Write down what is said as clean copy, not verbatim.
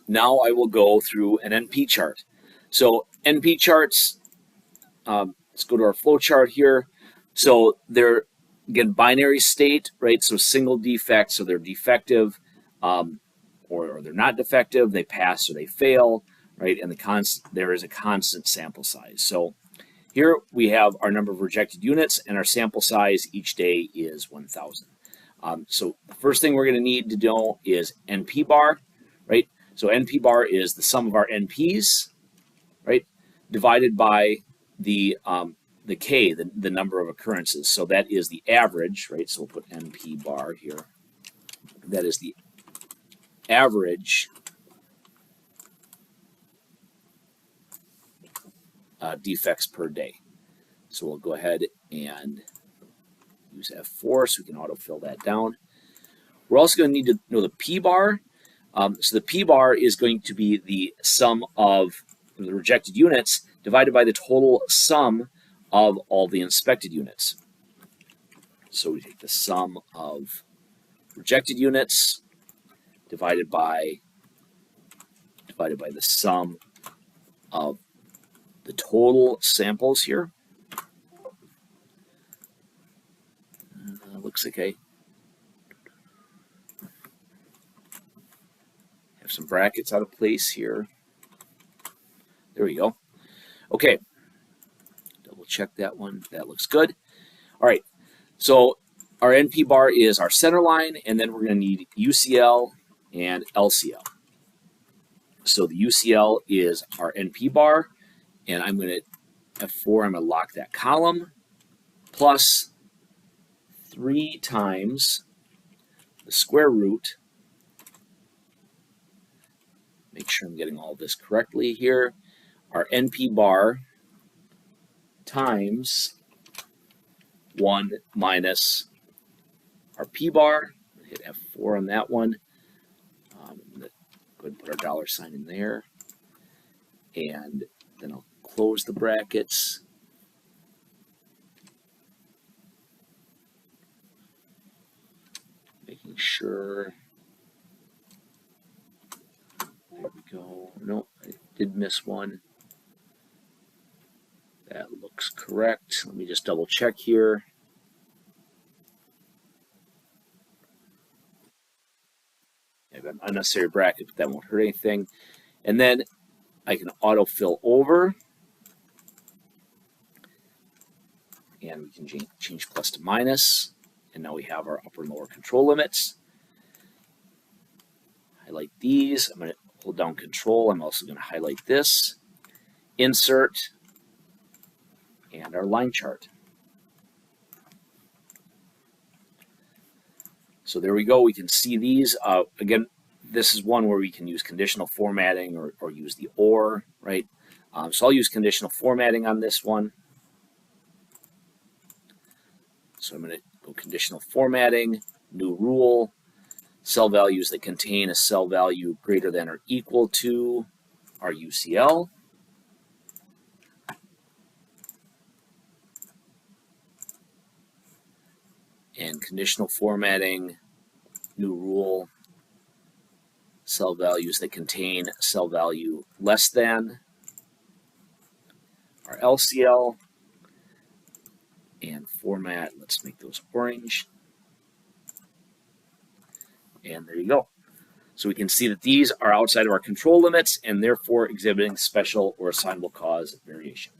Now I will go through an NP chart. So NP charts, let's go to our flow chart here. So they're, again, binary state, right? So single defect, so they're defective, or they're not defective, they pass or they fail, right? And there is a constant sample size. So here we have our number of rejected units, and our sample size each day is 1,000. So the first thing we're going to need to know is NP bar, right? So NP bar is the sum of our NPs, right, divided by the K, the number of occurrences. So that is the average, right? So we'll put NP bar here. That is the average defects per day. So we'll go ahead and use F4 so we can autofill that down. We're also going to need to know the P bar. So the P bar is going to be the sum of the rejected units divided by the total sum of all the inspected units. So we take the sum of rejected units divided by the sum of the total samples here. Looks okay. Have some brackets out of place here. There we go. Okay. Double check that one. That looks good. All right. So our NP bar is our center line, and then we're going to need UCL and LCL. So the UCL is our NP bar, and I'm going to F4, I'm going to lock that column, plus 3 times the square root. Make sure I'm getting all this correctly here. Our NP bar times 1 minus our P bar. Hit F4 on that one. I'm going to go ahead and put our dollar sign in there. And then I'll close the brackets. Making sure. There we go. Nope, I did miss one. That looks correct. Let me just double check here. I have an unnecessary bracket, but that won't hurt anything. And then I can autofill over. And we can change plus to minus. And now we have our upper and lower control limits. Highlight these. I'm going to hold down control. I'm also going to highlight this. Insert. And our line chart. So there we go. We can see these. Again, this is one where we can use conditional formatting or use the OR, right? So I'll use conditional formatting on this one. So I'm going to go conditional formatting, new rule, cell values that contain a cell value greater than or equal to our UCL. And conditional formatting, new rule, cell values that contain a cell value less than our LCL. And format, let's make those orange. And there you go. So we can see that these are outside of our control limits and therefore exhibiting special or assignable cause variation.